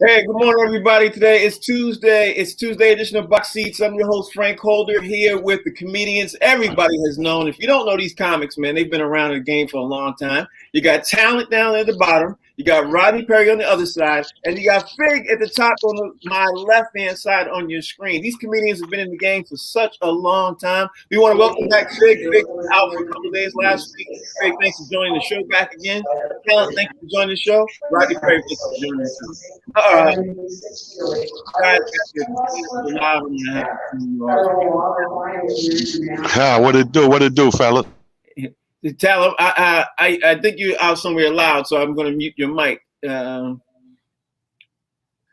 Hey, good morning, everybody. Today is Tuesday. It's Tuesday edition of Box Seats. I'm your host, Frank Holder, here with the comedians everybody has known. If you don't know these comics, man, they've been around in the game for a long time. You got Talent down at the bottom. You got Rodney Perry on the other side. And you got Fig at the top on my left-hand side on your screen. These comedians have been in the game for such a long time. We want to welcome back Fig. Fig was out for a couple of days last week. Fig, thanks for joining the show back again. Talent, thank you for joining the show. Rodney Perry, thanks for joining the show. What it do? What it do, fella? Tell him I think you're out somewhere loud, so I'm going to mute your mic.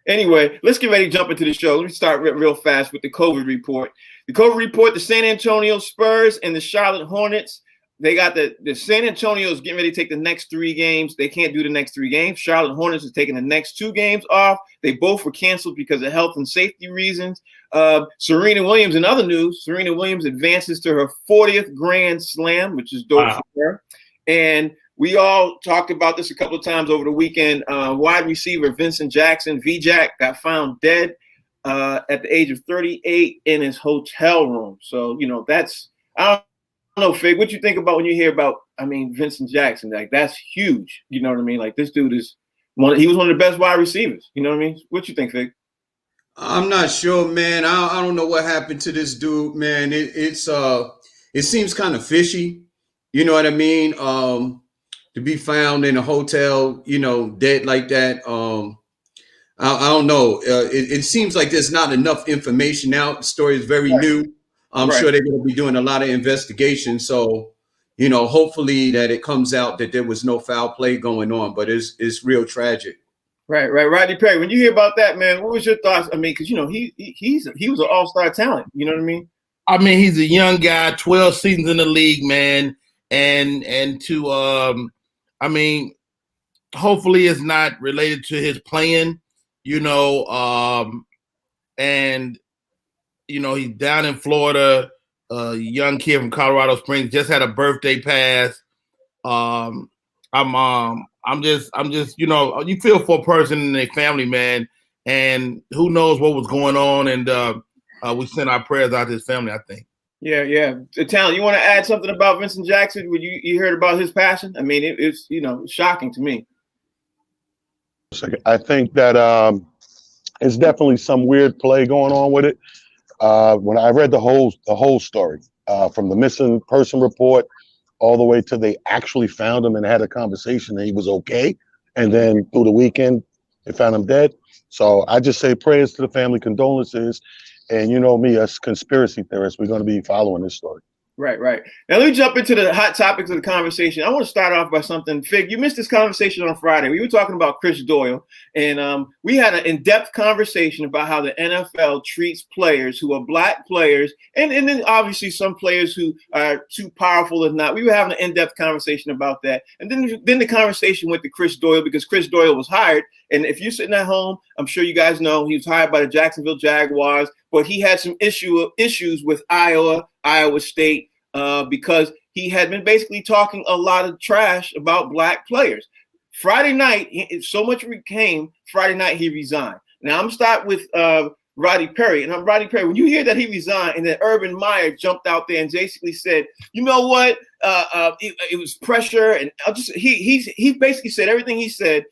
Anyway, let's get ready to jump into the show. Let me start real fast with the COVID report. The COVID report: the San Antonio Spurs and the Charlotte Hornets. They got the San Antonio is getting ready to take the next 3 games. They can't do the next 3 games. Charlotte Hornets is taking the next 2 games off. They both were canceled because of health and safety reasons. Serena Williams, in other news, Serena Williams advances to her 40th Grand Slam, which is dope for her. And we all talked about this a couple of times over the weekend. Wide receiver Vincent Jackson, V-Jack, got found dead at the age of 38 in his hotel room. So, that's I don't know, Fig, what you think about when you hear about, Vincent Jackson? Like, that's huge. You know what I mean? Like, this dude he was one of the best wide receivers. You know what I mean? What you think, Fig? I'm not sure, man. I don't know what happened to this dude, man. It seems kind of fishy. You know what I mean? To be found in a hotel, dead like that. I don't know. It seems like there's not enough information out. The story is very new. I'm sure they're going to be doing a lot of investigation. So, hopefully that it comes out that there was no foul play going on, but it's real tragic. Right. Rodney Perry, when you hear about that, man, what was your thoughts? Because, he was an all-star talent. You know what I mean? He's a young guy, 12 seasons in the league, man. And to, hopefully it's not related to his playing, and, he's down in Florida, a young kid from Colorado Springs, just had a birthday pass. I'm just, you feel for a person in their family, man, and who knows what was going on. And we send our prayers out to his family, I think. Yeah. Talent, you want to add something about Vincent Jackson? When you heard about his passion? It's shocking to me. I think that it's definitely some weird play going on with it. When I read the whole story, from the missing person report all the way to they actually found him and had a conversation and he was okay, and then through the weekend they found him dead. So I just say prayers to the family, condolences, and me, as conspiracy theorists, we're going to be following this story. Right. Now let me jump into the hot topics of the conversation. I want to start off by something. Fig, you missed this conversation on Friday. We were talking about Chris Doyle, and we had an in-depth conversation about how the NFL treats players who are black players, and then obviously some players who are too powerful or not. We were having an in-depth conversation about that. And then the conversation went to Chris Doyle, because Chris Doyle was hired. And if you're sitting at home, I'm sure you guys know he was hired by the Jacksonville Jaguars, but he had some issues with Iowa State, because he had been basically talking a lot of trash about black players. Friday night, so much came. Friday night, he resigned. Now I'm start with Rodney Perry, and Rodney Perry. When you hear that he resigned, and then Urban Meyer jumped out there and basically said, "You know what? It was pressure," and he basically said everything he said.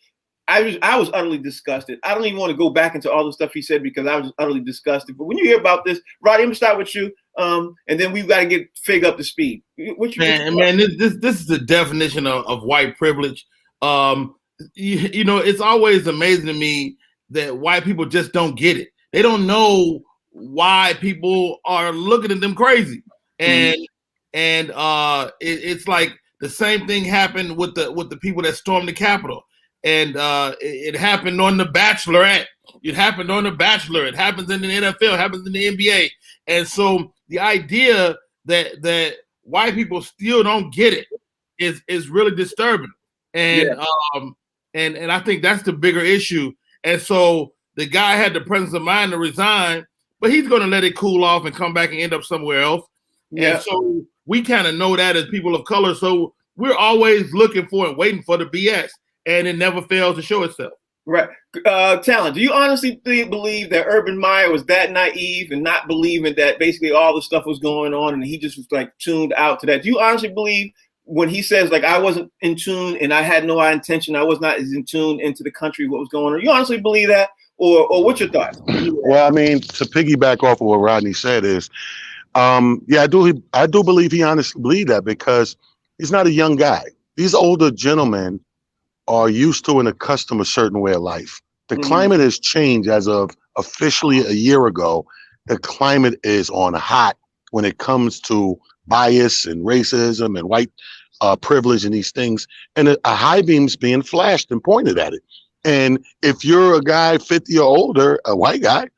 I was utterly disgusted. I don't even want to go back into all the stuff he said because I was utterly disgusted. But when you hear about this, Rodney, I'm gonna start with you, and then we've got to get Fig up to speed. Man, this is the definition of white privilege. It's always amazing to me that white people just don't get it. They don't know why people are looking at them crazy, and it's like the same thing happened with the people that stormed the Capitol. And it happened on The Bachelorette. It happened on The Bachelor. It happens in the NFL. It happens in the NBA. And so the idea that white people still don't get it is really disturbing. And and I think that's the bigger issue. And so the guy had the presence of mind to resign, but he's going to let it cool off and come back and end up somewhere else. Yeah. And so we kind of know that as people of color. So we're always looking for and waiting for the BS. And it never fails to show itself. Right. Talent, do you honestly believe that Urban Meyer was that naive and not believing that basically all the stuff was going on and he just was like tuned out to that? Do you honestly believe when he says like I wasn't in tune and I had no intention, I was not as in tune into the country, what was going on? You honestly believe that? Or what's your thoughts? Well, I mean, to piggyback off of what Rodney said is, yeah, I do believe he honestly believed that because he's not a young guy. These older gentlemen are used to and accustomed to a certain way of life. The climate has changed as of officially a year ago. The climate is on hot when it comes to bias and racism and white privilege and these things. And a high beam's being flashed and pointed at it. And if you're a guy 50 or older, a white guy,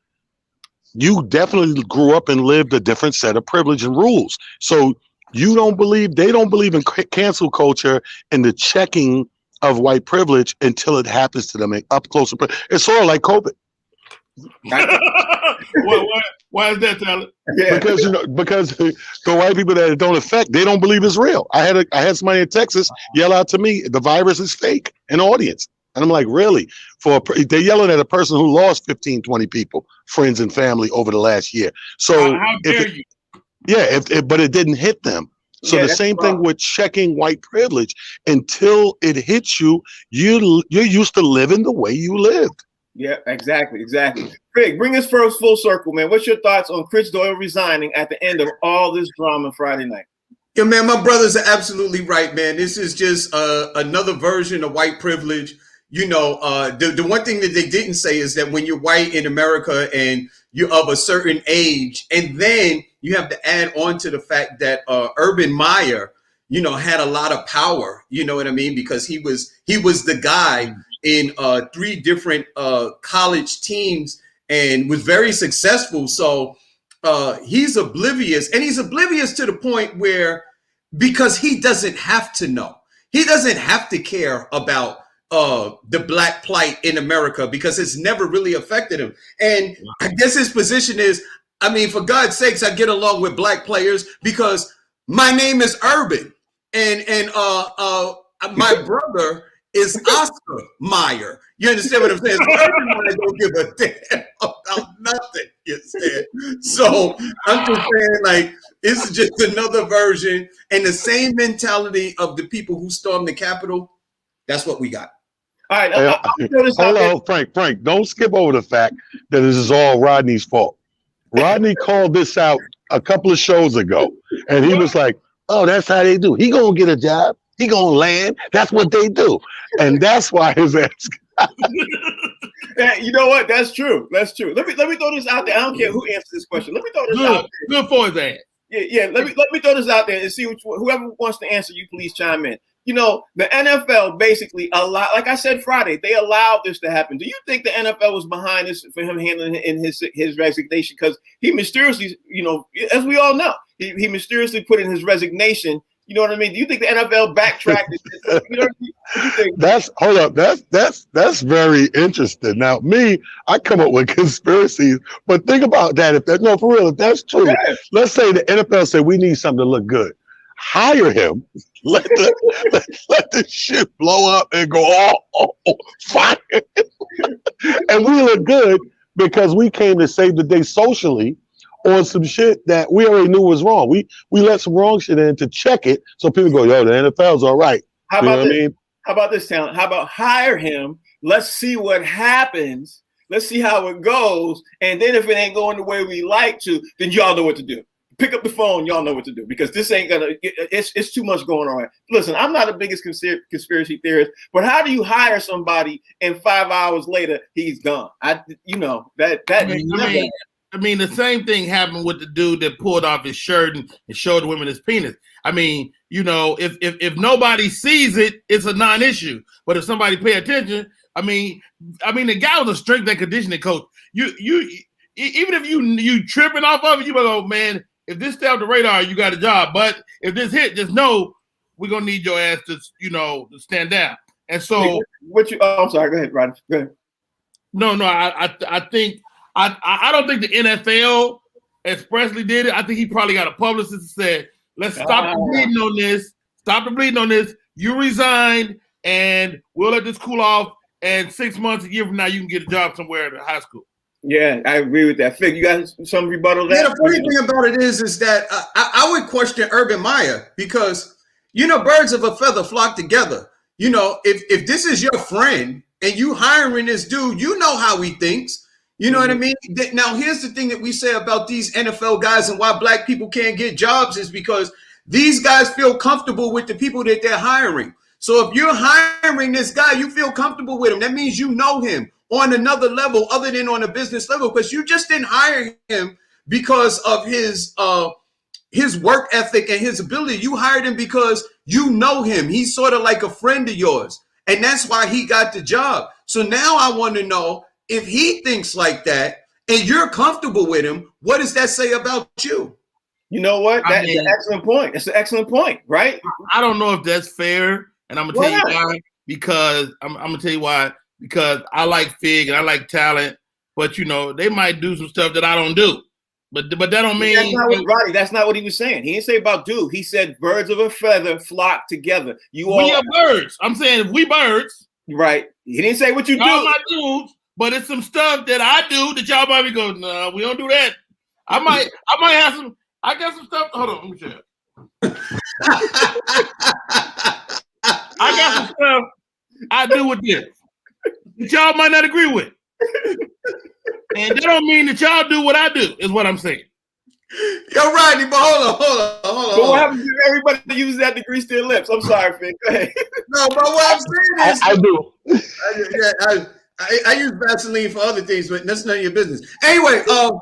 you definitely grew up and lived a different set of privilege and rules. So they don't believe in cancel culture and the checking of white privilege until it happens to them up close. It's sort of like COVID. Why is that, Tyler? Yeah. Because the white people that it don't affect, they don't believe it's real. I had somebody in Texas yell out to me, the virus is fake, an audience. And I'm like, really? They're yelling at a person who lost 15, 20 people, friends and family over the last year. So how dare you? Yeah, but it didn't hit them. So the same thing with checking white privilege. Until it hits you, you're used to living the way you lived. Yeah, exactly. Craig, bring us first full circle, man. What's your thoughts on Chris Doyle resigning at the end of all this drama Friday night? Yeah, man, my brothers are absolutely right, man. This is just another version of white privilege. You know, the one thing that they didn't say is that when you're white in America and you're of a certain age, and then you have to add on to the fact that Urban Meyer, you know, had a lot of power. You know what I mean? Because he was the guy in 3 different college teams and was very successful. So he's oblivious, and he's oblivious to the point where, because he doesn't have to know, he doesn't have to care about the black plight in America because it's never really affected him. And I guess his position is, I mean, for God's sakes, I get along with black players because my name is Urban, and my brother is Oscar Meyer. You understand what I'm saying? So Urban Meyer don't give a damn about nothing. You understand? So I'm just saying, like, it's just another version and the same mentality of the people who stormed the Capitol. That's what we got. All right. Hello, Frank. Don't skip over the fact that this is all Rodney's fault. Rodney called this out a couple of shows ago, and he was like, "Oh, that's how they do. He gonna get a job. He gonna land. That's what they do," and that's why his ass. You know what? That's true. Let me throw this out there. I don't care who answers this question. Let me throw this out there. Good for his ass. Yeah. Let me throw this out there and see whoever wants to answer. You please chime in. You know, the NFL basically like I said Friday, they allowed this to happen. Do you think the NFL was behind this for him handling in his resignation? Because he mysteriously, you know, as we all know, he mysteriously put in his resignation. You know what I mean? Do you think the NFL backtracked? You know what you think? That's very interesting. Now, I come up with conspiracies, but think about that. If that's true, let's say the NFL said we need something to look good. Hire him. Let the shit blow up and go all fire. And we look good because we came to save the day socially on some shit that we already knew was wrong. We let some wrong shit in to check it so people go, yo, the NFL's all right. How about this, Talent? How about hire him? Let's see what happens. Let's see how it goes. And then if it ain't going the way we like to, then y'all know what to do. Pick up the phone, y'all know what to do, because this ain't gonna. It's too much going on. Listen, I'm not the biggest conspiracy theorist, but how do you hire somebody and 5 hours later he's gone? I mean, the same thing happened with the dude that pulled off his shirt and showed women his penis. I mean, you know, if nobody sees it, it's a non-issue. But if somebody pay attention, I mean, the guy was a strength and conditioning coach. You even if you tripping off of it, you go, man. If this stay off the radar, you got a job. But if this hit, just know we're gonna need your ass to, to stand down. And so, I'm sorry. Go ahead, Rodney. Go ahead. No. I think I don't think the NFL expressly did it. I think he probably got a publicist that said, "Let's stop the bleeding on this. Stop the bleeding on this. You resigned, and we'll let this cool off. and 6 months, a year from now, you can get a job somewhere at a high school. Yeah, I agree with that. Fig, you got some rebuttal there? Yeah, the funny thing about it is that I would question Urban Meyer because, birds of a feather flock together. If this is your friend and you hiring this dude, you know how he thinks. You know what I mean? Now, here's the thing that we say about these NFL guys and why black people can't get jobs is because these guys feel comfortable with the people that they're hiring. So if you're hiring this guy, you feel comfortable with him. That means you know him on another level other than on a business level, because you just didn't hire him because of his work ethic and his ability. You hired him because you know him. He's sort of like a friend of yours. And that's why he got the job. So now I want to know, if he thinks like that and you're comfortable with him, what does that say about you? You know what? That's an excellent point. It's an excellent point, right? I don't know if that's fair. And I'm going to tell you why. Because I'm going to tell you why. Because I like Fig and I like talent. But, they might do some stuff that I don't do. But that don't mean that's not what he was saying. He didn't say about do. He said birds of a feather flock together. We are birds. I'm saying if we birds. Right. He didn't say what you do. My dudes, but it's some stuff that I do that y'all might be going, no, we don't do that. I might have some. I got some stuff. Hold on, let me check. I got some stuff I do with this that y'all might not agree with. And that don't mean that y'all do what I do, is what I'm saying. You're Rodney, but hold on. But what happens if everybody that uses that to grease their lips? I'm sorry, Fig. Go ahead. No, but what I'm saying is I do. I use Vaseline for other things, but that's none of your business. Anyway, no,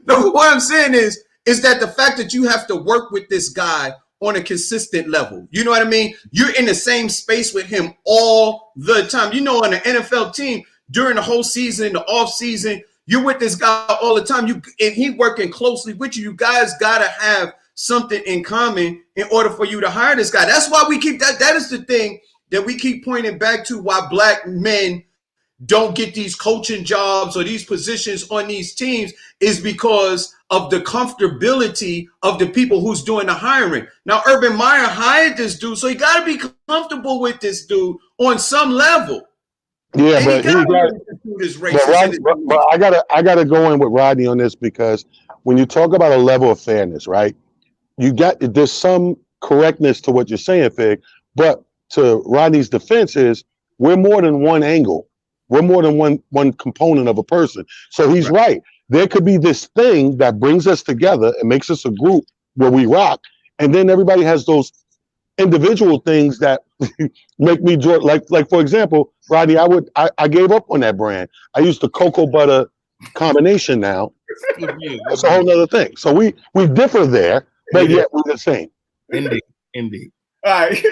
what I'm saying is that the fact that you have to work with this guy on a consistent level, you know what I mean? You're in the same space with him all the time. On an NFL team, during the whole season, the off season, you're with this guy all the time. And he working closely with you. You guys gotta have something in common in order for you to hire this guy. That's why we keep that. That is the thing that we keep pointing back to, why black men don't get these coaching jobs or these positions on these teams, is because of the comfortability of the people who's doing the hiring. Now, Urban Meyer hired this dude, so he got to be comfortable with this dude on some level. Yeah, but I gotta go in with Rodney on this, because when you talk about a level of fairness, right? There's some correctness to what you're saying, Fig, but to Rodney's defense is we're more than one angle. We're more than one component of a person. So he's right. There could be this thing that brings us together and makes us a group where we rock. And then everybody has those individual things that make me joy. Like for example, Rodney, I gave up on that brand. I use the cocoa butter combination now. That's a whole nother thing. So we differ there, but yet we're the same. Indeed. All right,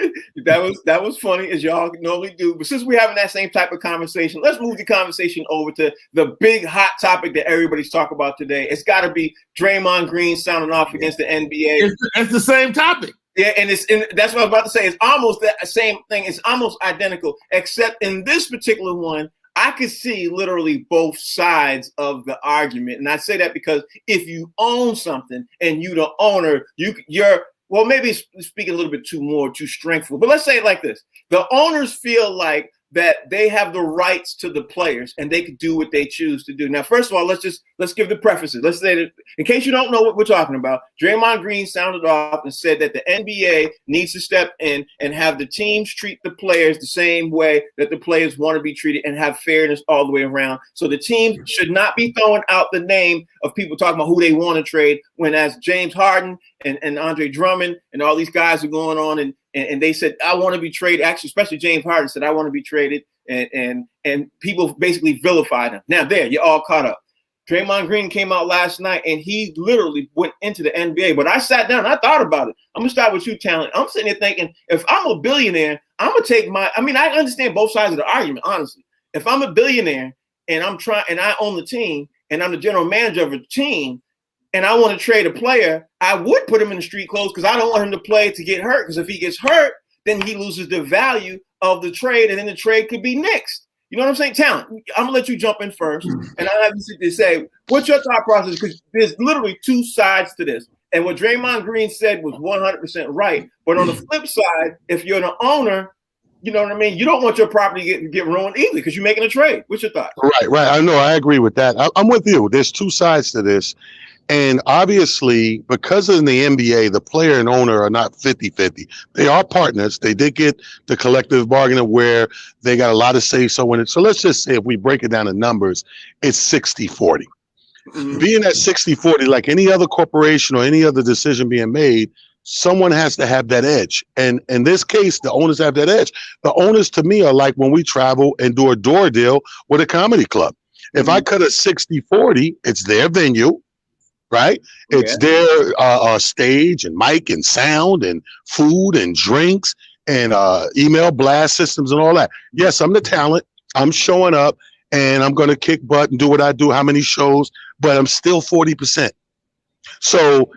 that was funny, as y'all normally do. But since we're having that same type of conversation, let's move the conversation over to the big hot topic that everybody's talking about today. It's got to be Draymond Green sounding off against the NBA. It's the same topic. Yeah, and that's what I was about to say. It's almost the same thing. It's almost identical, except in this particular one, I could see literally both sides of the argument. And I say that because if you own something and you the owner, you're well, maybe speaking a little bit too strengthful, but let's say it like this. The owners feel like that they have the rights to the players and they can do what they choose to do. Now, first of all, let's give the prefaces. Let's say that, in case you don't know what we're talking about, Draymond Green sounded off and said that the NBA needs to step in and have the teams treat the players the same way that the players want to be treated and have fairness all the way around. So the teams should not be throwing out the name of people talking about who they want to trade, when as James Harden and Andre Drummond and all these guys are going on and they said, I want to be traded. Actually, especially James Harden said, I want to be traded. And people basically vilified him. Now there, you're all caught up. Draymond Green came out last night and he literally went into the NBA. But I sat down and I thought about it. I'm going to start with you, Talent. I'm sitting there thinking, if I'm a billionaire, I'm going to take I understand both sides of the argument, honestly. If I'm a billionaire and I own the team and I'm the general manager of a team, and I want to trade a player, I would put him in the street clothes because I don't want him to play to get hurt. Because if he gets hurt, then he loses the value of the trade, and then the trade could be nixed. You know what I'm saying? Talent, I'm going to let you jump in first, and I'll have you sit there and say, what's your thought process? Because there's literally two sides to this. And what Draymond Green said was 100% right. But on the flip side, if you're the owner, you know what I mean? You don't want your property to get ruined either because you're making a trade. What's your thought? Right. I know. I agree with that. I'm with you. There's two sides to this. And obviously, because in the NBA, the player and owner are not 50-50. They are partners. They did get the collective bargaining where they got a lot of say-so in it. So let's just say if we break it down to numbers, it's 60-40. Mm-hmm. Being at 60-40, like any other corporation or any other decision being made, someone has to have that edge. And in this case, the owners have that edge. The owners, to me, are like when we travel and do a door deal with a comedy club. Mm-hmm. If I cut a 60-40, it's their venue. Right? It's their stage and mic and sound and food and drinks and email blast systems and all that. Yes, I'm the talent. I'm showing up and I'm going to kick butt and do what I do, how many shows, but I'm still 40%. So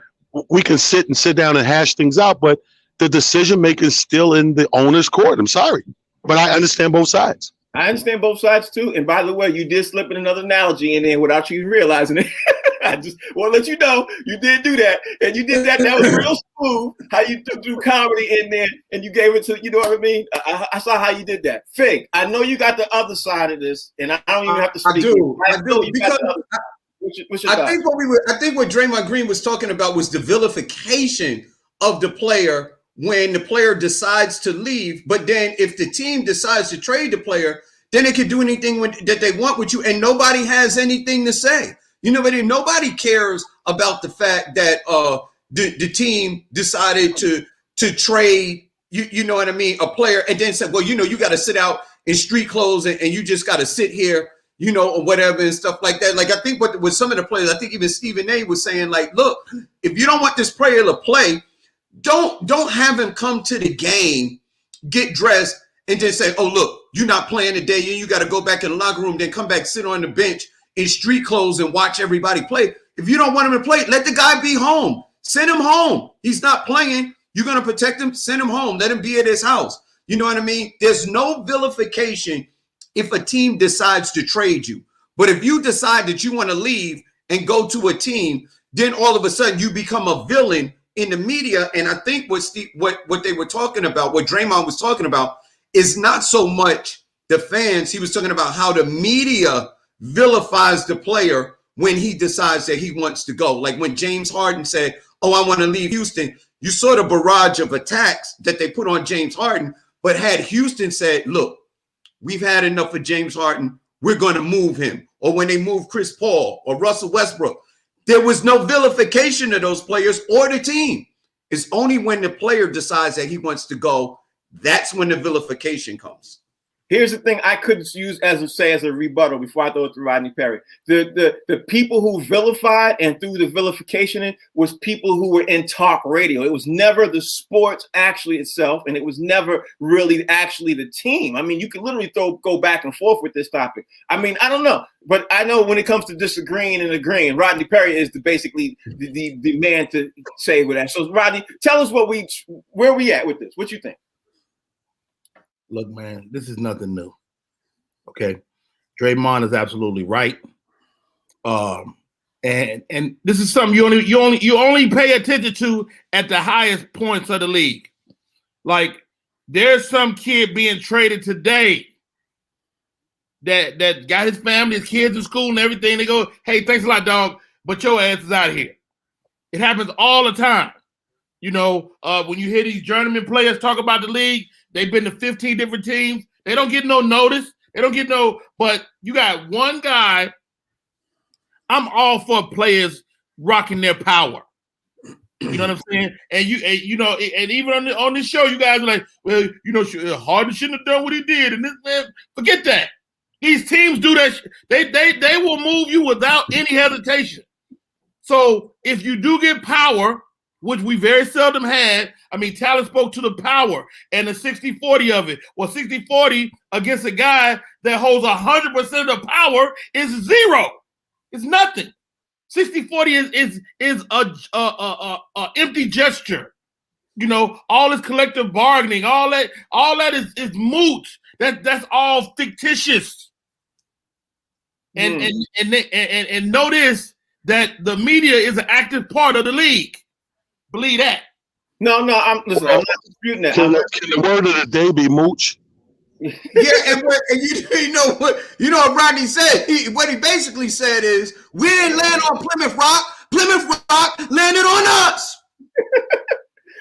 we can sit down and hash things out, but the decision making is still in the owner's court. I'm sorry, but I understand both sides. I understand both sides too. And by the way, you did slip in another analogy in there without you realizing it. I just want to let you know you did do that, and you did that. That was real smooth. How you threw comedy in there, and you gave it to, you know what I mean? I saw how you did that. Fig, I know you got the other side of this, and I don't even have to speak. I do because I think what Draymond Green was talking about was the vilification of the player when the player decides to leave. But then if the team decides to trade the player, then they can do anything that they want with you, and nobody has anything to say. You know, nobody cares about the fact that the team decided to trade, you know what I mean, a player, and then said, well, you know, you got to sit out in street clothes and you just got to sit here, you know, or whatever and stuff like that. Like, I think with some of the players, I think even Stephen A was saying, like, look, if you don't want this player to play, don't have him come to the game, get dressed, and then say, oh, look, you're not playing today. You got to go back in the locker room, then come back, sit on the bench in street clothes and watch everybody play. If you don't want him to play, let the guy be home. Send him home. He's not playing. You're going to protect him. Send him home. Let him be at his house. You know what I mean? There's no vilification if a team decides to trade you. But if you decide that you want to leave and go to a team, then all of a sudden you become a villain in the media. And I think what they were talking about, what Draymond was talking about, is not so much the fans. He was talking about how the media vilifies the player when he decides that he wants to go. Like when James Harden said, oh, I want to leave Houston, you saw the barrage of attacks that they put on James Harden. But had Houston said, look, we've had enough of James Harden, we're going to move him. Or when they moved Chris Paul or Russell Westbrook, there was no vilification of those players or the team. It's only when the player decides that he wants to go, that's when the vilification comes. Here's the thing I could use as a rebuttal before I throw it to Rodney Perry. The people who vilified and threw the vilification in was people who were in talk radio. It was never the sports actually itself, and it was never really actually the team. I mean, you can literally go back and forth with this topic. I mean, I don't know, but I know when it comes to disagreeing and agreeing, Rodney Perry is basically the man to say with that. So, Rodney, tell us where we at with this. What you think? Look, man, this is nothing new. Okay, Draymond is absolutely right. And this is something you only pay attention to at the highest points of the league. Like, there's some kid being traded today that got his family, his kids in school and everything. They go, hey, thanks a lot, dog, but your ass is out of here. It happens all the time. You know, when you hear these journeyman players talk about the league, they've been to 15 different teams. They don't get no notice. But you got one guy. I'm all for players rocking their power. You know what I'm saying? And even on this show, you guys are like, well, you know, Harden shouldn't have done what he did. And this man, forget that. These teams do that. They will move you without any hesitation. So if you do get power, which we very seldom had. I mean, talent spoke to the power and the 60-40 of it. Well, 60-40 against a guy that holds 100% of the power is zero. It's nothing. 60-40 is a empty gesture. You know, all this collective bargaining, all that is moot. That's all fictitious. And notice that the media is an active part of the league. Believe that. No, I'm not disputing that. Can the word of the day be mooch? Yeah, and you know what Rodney said. What he basically said is, we didn't land on Plymouth Rock. Plymouth Rock landed on us.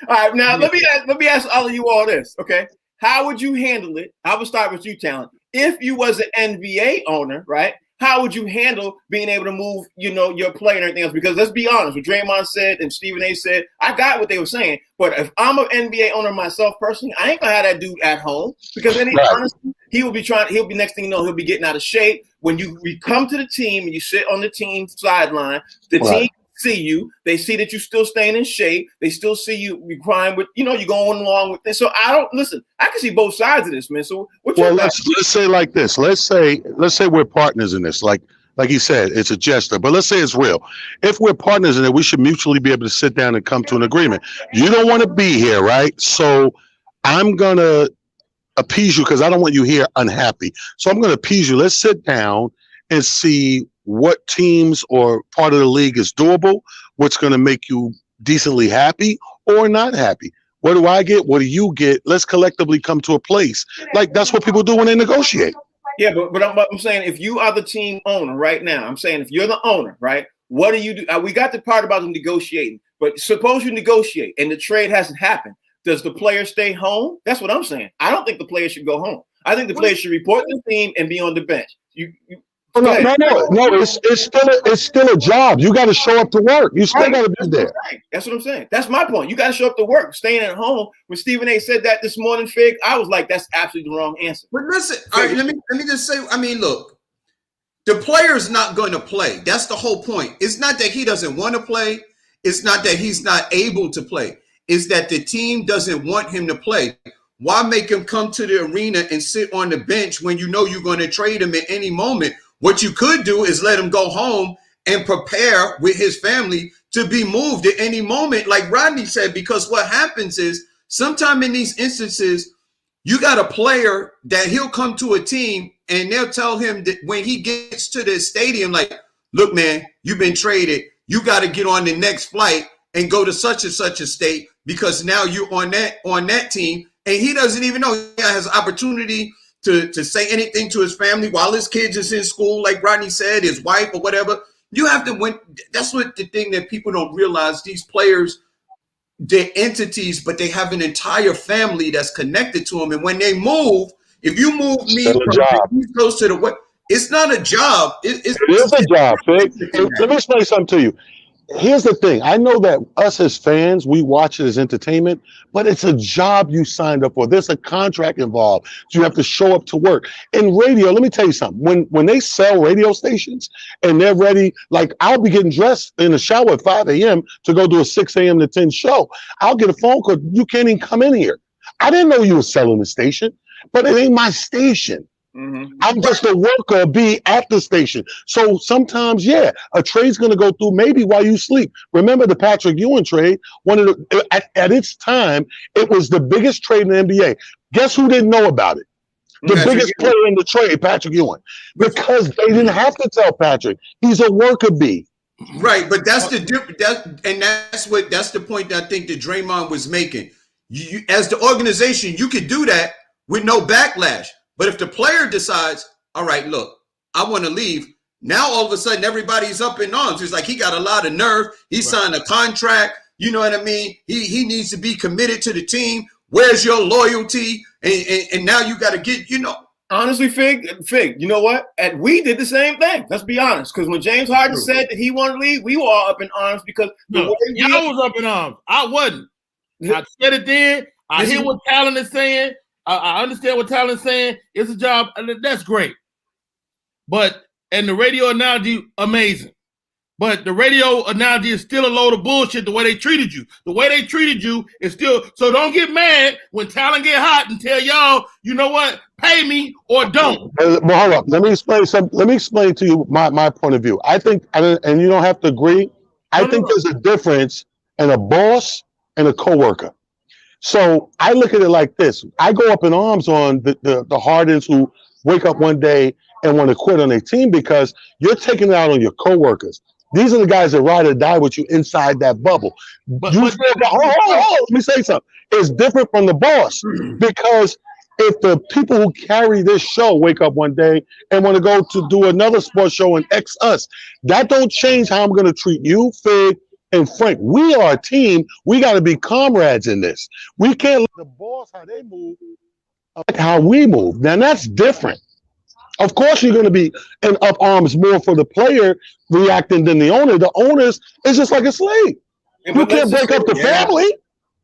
All right, now let me ask all of you all this, okay? How would you handle it? I would start with you, Talent. If you was an NBA owner, right? How would you handle being able to move, your play and everything else? Because let's be honest, what Draymond said and Stephen A said, I got what they were saying. But if I'm an NBA owner myself personally, I ain't gonna have that dude at home because then honestly, he'll be next thing you know, he'll be getting out of shape. When we come to the team and you sit on the team sideline, the team see you, they see that you're still staying in shape, they still see you crying with, you're going along with this. So I can see both sides of this, man. So let's say like this. Let's say we're partners in this. Like he said, it's a gesture, but let's say it's real. If we're partners in it, we should mutually be able to sit down and come to an agreement. You don't want to be here, right? So I'm gonna appease you because I don't want you here unhappy. So I'm gonna appease you. Let's sit down and see what teams or part of the league is doable, what's going to make you decently happy or not happy. What do I get? What do you get? Let's collectively come to a place. Like that's what people do when they negotiate. Yeah, but I'm saying if you are the team owner right now, I'm saying if you're the owner, right, what do you do? We got the part about them negotiating, but suppose you negotiate and the trade hasn't happened. Does the player stay home? That's what I'm saying. I don't think the player should go home. I think the player should report to the team and be on the bench. No. It's still a job. You got to show up to work. You still got to be there. That's what I'm saying. That's my point. You got to show up to work. Staying at home. When Stephen A said that this morning, Fig, I was like, that's absolutely the wrong answer. But listen, all right, let me just say. I mean, look, the player's not going to play. That's the whole point. It's not that he doesn't want to play. It's not that he's not able to play. It's that the team doesn't want him to play. Why make him come to the arena and sit on the bench when you know you're going to trade him at any moment? What you could do is let him go home and prepare with his family to be moved at any moment, like Rodney said, because what happens is sometime in these instances, you got a player that he'll come to a team and they'll tell him that when he gets to the stadium, like, look, man, you've been traded. You got to get on the next flight and go to such and such a state because now you're on that team. And he doesn't even know he has opportunity to say anything to his family while his kids is in school, like Rodney said, his wife or whatever. You have to win. That's what the thing that people don't realize. These players, they're entities, but they have an entire family that's connected to them. And when they move, if you move me from the East Coast to the West, it's not a job. It is a job, Fig. Let me explain something to you. Here's the thing. I know that us as fans, we watch it as entertainment, but it's a job you signed up for. There's a contract involved. So you have to show up to work. In radio, let me tell you something. When they sell radio stations and they're ready, like I'll be getting dressed in the shower at 5 a.m. to go do a 6 a.m. to 10 show. I'll get a phone call. You can't even come in here. I didn't know you were selling the station, but it ain't my station. Mm-hmm. I'm just a worker, be at the station. So sometimes, a trade's going to go through maybe while you sleep. Remember the Patrick Ewing trade? At its time, it was the biggest trade in the NBA. Guess who didn't know about it? The biggest player in the trade, Patrick Ewing, because they didn't have to tell Patrick. He's a worker bee. Right, but that's the that's the point that I think that Draymond was making. You, as the organization, you could do that with no backlash. But if the player decides, all right, look, I want to leave, now all of a sudden everybody's up in arms. It's like he got a lot of nerve. He signed a contract. You know what I mean? He needs to be committed to the team. Where's your loyalty? And now you got to get, Honestly, Fig, you know what? And we did the same thing. Let's be honest. Because when James Harden said that he wanted to leave, we were all up in arms because y'all was up in arms. I wasn't. I said it then. I hear what Talon is saying. I understand what Talon's saying. It's a job. That's great. And the radio analogy, amazing. But the radio analogy is still a load of bullshit the way they treated you. The way they treated you is still, so don't get mad when Talon get hot and tell y'all, you know what, pay me or don't. Well, hold up. Let me explain to you my point of view. I think, and you don't have to agree, I think there's a difference in a boss and a coworker. So I look at it like this. I go up in arms on the Hardens who wake up one day and want to quit on their team because you're taking it out on your coworkers. These are the guys that ride or die with you inside that bubble. Let me say something. It's different from the boss because if the people who carry this show wake up one day and want to go to do another sports show and X us, that don't change how I'm going to treat you, Fig, and Frank. We are a team. We got to be comrades in this. We can't let the boss, how they move, like how we move. Now, that's different. Of course, you're going to be in up arms more for the player reacting than the owner. The owners is just like a slave. Yeah, You can't break up the family.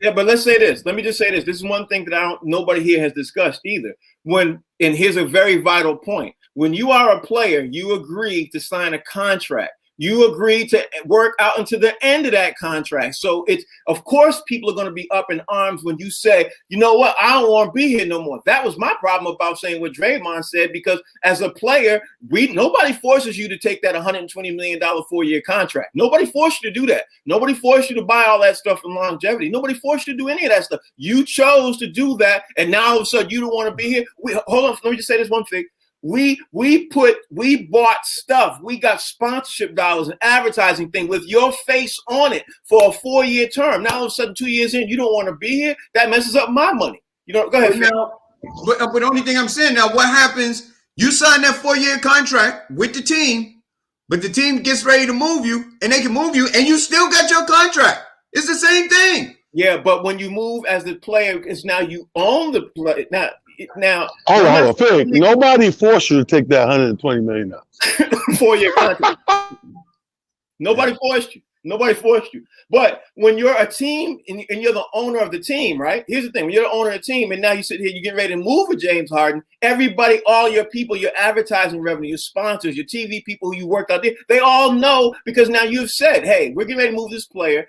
Yeah, but let's say this. Let me just say this. This is one thing that nobody here has discussed either. And here's a very vital point. When you are a player, you agree to sign a contract. You agree to work out until the end of that contract. So it's, of course, people are going to be up in arms when you say, you know what, I don't want to be here no more. That was my problem about saying what Draymond said, because as a player, nobody forces you to take that $120 million 4-year contract. Nobody forced you to do that. Nobody forced you to buy all that stuff from longevity. Nobody forced you to do any of that stuff. You chose to do that, and now all of a sudden you don't want to be here. Hold on, let me just say this one thing. We bought stuff. We got sponsorship dollars and advertising thing with your face on it for a 4-year term. Now all of a sudden 2 years in, you don't want to be here. That messes up my money. Go ahead. But the only thing I'm saying now, what happens? You sign that 4-year contract with the team, but the team gets ready to move you, and they can move you, and you still got your contract. It's the same thing. Yeah, but when you move as the player, it's now you own the play. Now, hold on, Fig. Nobody forced you to take that $120 million 4-year contract. Nobody forced you. Nobody forced you. But when you're a team and you're the owner of the team, right? Here's the thing: when you're the owner of the team, and now you sit here, you get ready to move for James Harden. Everybody, all your people, your advertising revenue, your sponsors, your TV people who you worked out there, they all know, because now you've said, "Hey, we're getting ready to move this player."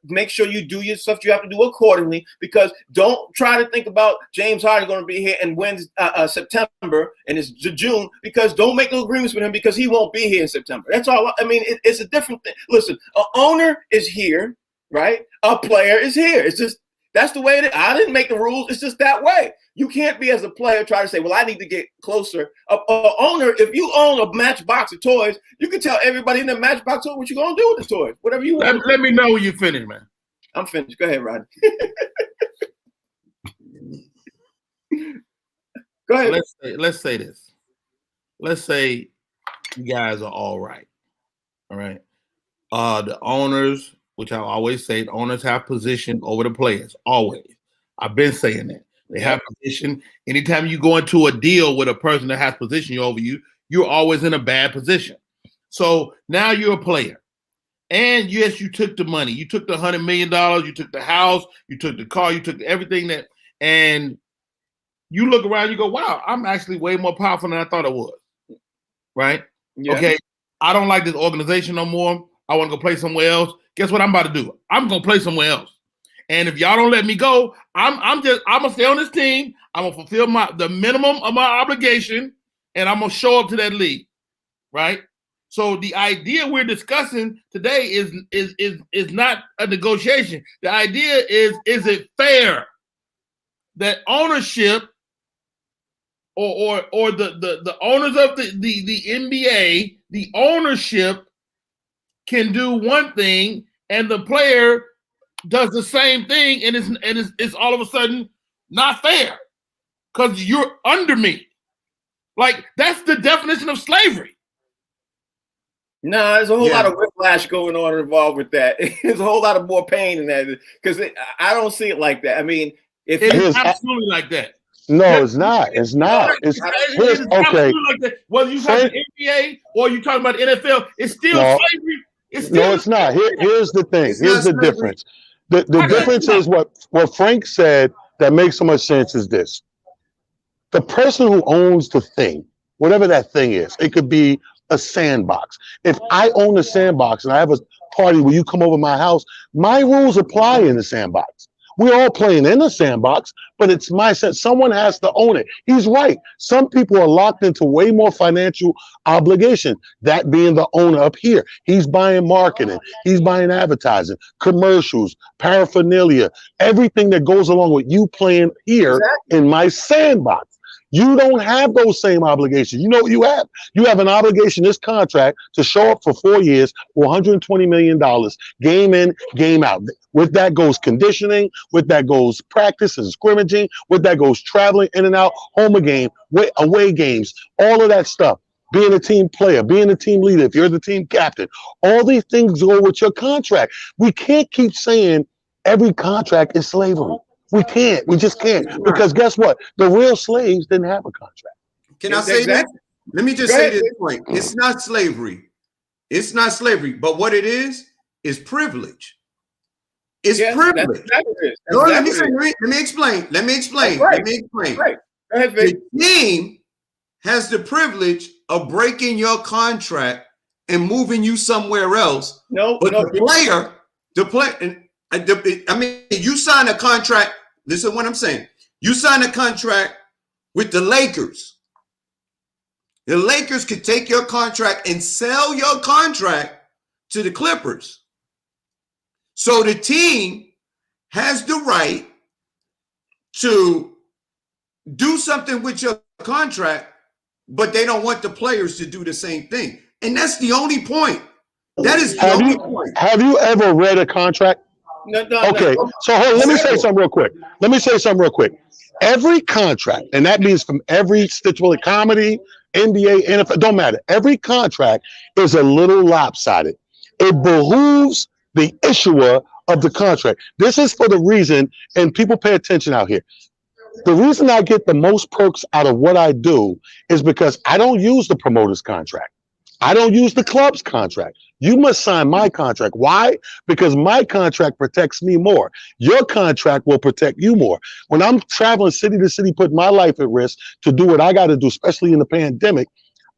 Make sure you do your stuff you have to do accordingly, because don't try to think about James Harden going to be here and when's September and it's June, because don't make no agreements with him, because he won't be here in September. That's all. I mean, it's a different thing. Listen, an owner is here, right? A player is here. It's just, that's the way it is. I didn't make the rules. It's just that way. You can't be, as a player, try to say, well, I need to get closer. A owner, if you own a matchbox of toys, you can tell everybody in the matchbox toy what you're going to do with the toys. Whatever you want. Let me know when you finish, man. I'm finished. Go ahead, Rodney. Go ahead. Let's say this. Let's say you guys are all right. All right. The owners, which I always say, the owners have position over the players. Always. I've been saying that. They have position. Anytime you go into a deal with a person that has position over you, you're always in a bad position. So now you're a player. And yes, you took the money. You took the $100 million. You took the house. You took the car. You took everything and you look around, you go, wow, I'm actually way more powerful than I thought I was. Right? Yeah. Okay. I don't like this organization no more. I want to go play somewhere else. Guess what I'm about to do? I'm going to play somewhere else. And if y'all don't let me go, I'm gonna stay on this team. I'm gonna fulfill the minimum of my obligation, and I'm gonna show up to that league, right? So the idea we're discussing today is not a negotiation. The idea is it fair that ownership or the owners of the NBA, the ownership can do one thing and the player does the same thing, and it's all of a sudden not fair because you're under me. Like, that's the definition of slavery. No, there's a whole lot of whiplash going on involved with that. There's a whole lot of more pain in that, because I don't see it like that. I mean, it is absolutely like that. No, it's not. It's not. It's okay. Like that. Whether you talk about NBA or you talking about NFL, it's still slavery. No, it's not. Here's the thing. Here's the difference. The difference is what Frank said that makes so much sense is this. The person who owns the thing, whatever that thing is, it could be a sandbox. If I own a sandbox and I have a party where you come over my house, my rules apply in the sandbox. We're all playing in the sandbox, but it's my sense. Someone has to own it. He's right. Some people are locked into way more financial obligation, that being the owner up here. He's buying marketing. He's buying advertising, commercials, paraphernalia, everything that goes along with you playing here in my sandbox. You don't have those same obligations. You know what you have? You have an obligation, this contract, to show up for 4 years for $120 million, game in, game out. With that goes conditioning, with that goes practice and scrimmaging, with that goes traveling in and out, home game, away games, all of that stuff. Being a team player, being a team leader, if you're the team captain, all these things go with your contract. We can't keep saying every contract is slavery. We can't. We just can't. Because guess what? The real slaves didn't have a contract. Can I say that? Let me just say this point. It's not slavery. It's not slavery. But what it is privilege. It's privilege. Let me explain. Right. Go ahead, Vic. The team has the privilege of breaking your contract and moving you somewhere else. The player, I mean, you sign a contract. Listen to what I'm saying. You sign a contract with the Lakers. The Lakers could take your contract and sell your contract to the Clippers. So the team has the right to do something with your contract, but they don't want the players to do the same thing. And that's the only point. That is the only point. Have you ever read a contract? No. So let me say something real quick. Every contract, and that means from every stipulated comedy, NBA, NFL, don't matter. Every contract is a little lopsided. It behooves the issuer of the contract. This is for the reason, and people pay attention out here. The reason I get the most perks out of what I do is because I don't use the promoter's contract. I don't use the club's contract. You must sign my contract. Why? Because my contract protects me more. Your contract will protect you more. When I'm traveling city to city, putting my life at risk to do what I got to do, especially in the pandemic,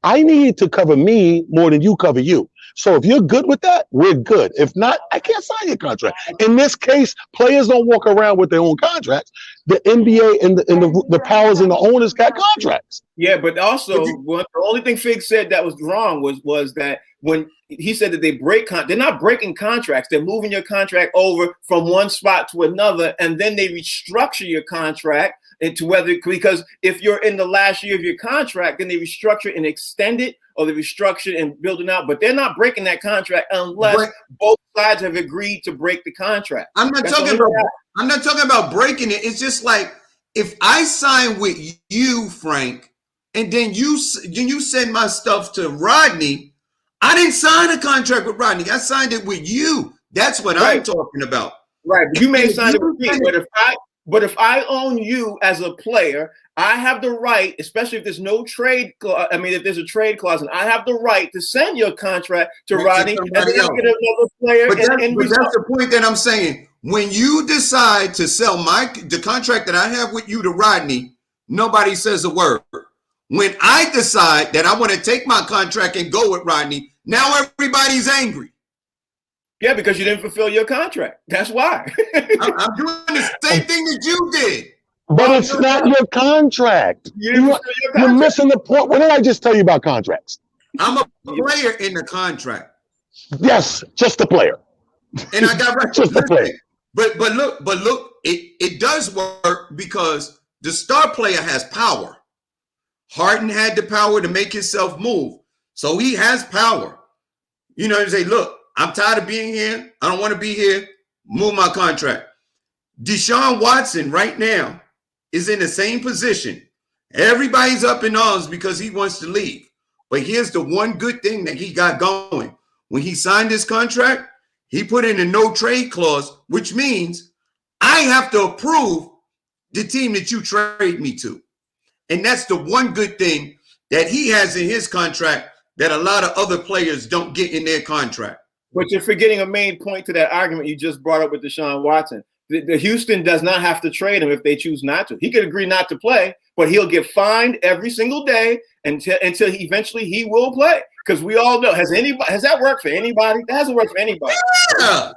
I need to cover me more than you cover you. So if you're good with that, we're good. If not, I can't sign your contract. In this case, players don't walk around with their own contracts. The NBA and the powers and the owners got contracts. Yeah, but also the only thing Fig said that was wrong was that when he said that they they're not breaking contracts. They're moving your contract over from one spot to another, and then they restructure your contract into because if you're in the last year of your contract, then they restructure and extend it, or they restructure and build it out. But they're not breaking that contract unless both sides have agreed to break the contract. I'm not talking about breaking it. It's just like if I sign with you, Frank, and then you send my stuff to Rodney. I didn't sign a contract with Rodney. I signed it with you. That's what I'm talking about. Right. But you may sign it with me, but if I own you as a player, I have the right, especially if there's no trade clause. I mean, if there's a trade clause, and I have the right to send your contract to Rodney and then get another player. But that's the point that I'm saying. When you decide to sell the contract that I have with you to Rodney, nobody says a word. When I decide that I want to take my contract and go with Rodney, now everybody's angry. Yeah, because you didn't fulfill your contract. That's why. I'm doing the same thing that you did. But it's not your contract. You're missing the point. What did I just tell you about contracts? I'm a player in the contract. Yes, just a player. And I got just a player. But look, it does work because the star player has power. Harden had the power to make himself move. So he has power. You know, to say, look, I'm tired of being here. I don't want to be here. Move my contract. Deshaun Watson right now is in the same position. Everybody's up in arms because he wants to leave. But here's the one good thing that he got going. When he signed his contract, he put in a no trade clause, which means I have to approve the team that you trade me to. And that's the one good thing that he has in his contract that a lot of other players don't get in their contract. But you're forgetting a main point to that argument you just brought up with Deshaun Watson. The Houston does not have to trade him if they choose not to. He could agree not to play, but he'll get fined every single day until eventually he will play. Because we all know, has that worked for anybody? That hasn't worked for anybody. Yeah.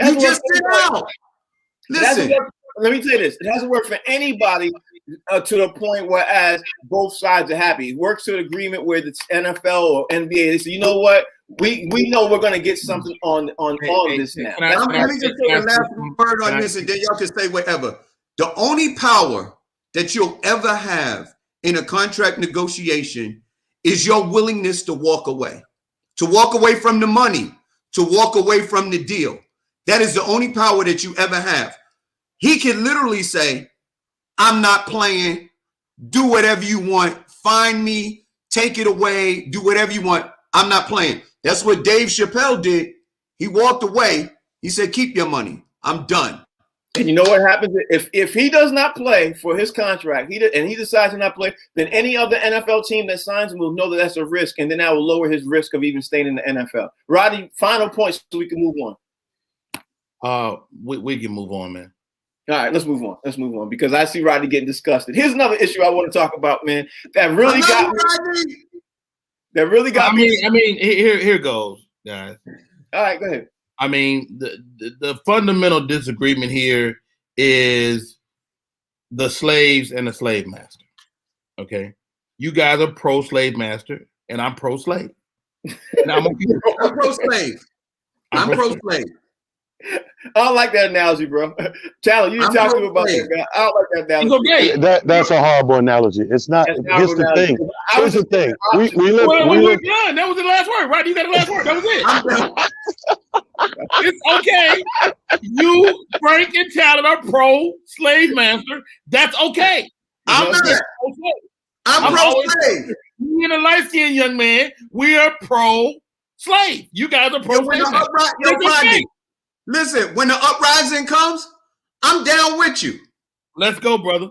You just sit out. Listen. Let me tell you this. It hasn't worked for anybody to the point where as both sides are happy. It works to an agreement where it's NFL or NBA. They say, you know what? We know we're going to get something on this now. Let me just say the last word on this, and then y'all can say whatever. The only power that you'll ever have in a contract negotiation is your willingness to walk away from the money, to walk away from the deal. That is the only power that you ever have. He can literally say, I'm not playing, do whatever you want, find me, take it away, do whatever you want. I'm not playing. That's what Dave Chappelle did. He walked away. He said, keep your money. I'm done. And you know what happens if he does not play for his contract, and he decides to not play, then any other NFL team that signs him will know that that's a risk, and then that will lower his risk of even staying in the NFL. Roddy, final points so we can move on. We can move on, man. All right, let's move on. Let's move on because I see Roddy getting disgusted. Here's another issue I want to talk about, man. That really got me. That really got me. I mean, here goes, guys. All right, go ahead. I mean, the fundamental disagreement here is the slaves and the slave master. Okay, you guys are pro-slave master, and I'm pro-slave. And I'm pro-slave. I'm pro-slave. I don't like that analogy, bro. Tyler, you talk to me about that guy. I don't like that analogy. Okay. That's a horrible analogy. It's not. Here's the thing. Here's the thing. We live. Done. That was the last word, right? You got the last word. That was it. It's okay. You, Frank, and Tyler are pro-slave master. That's okay. I'm pro-slave. You and a light-skinned young man, we are pro-slave. You guys are pro-slave. Listen, when the uprising comes, I'm down with you. Let's go, brother.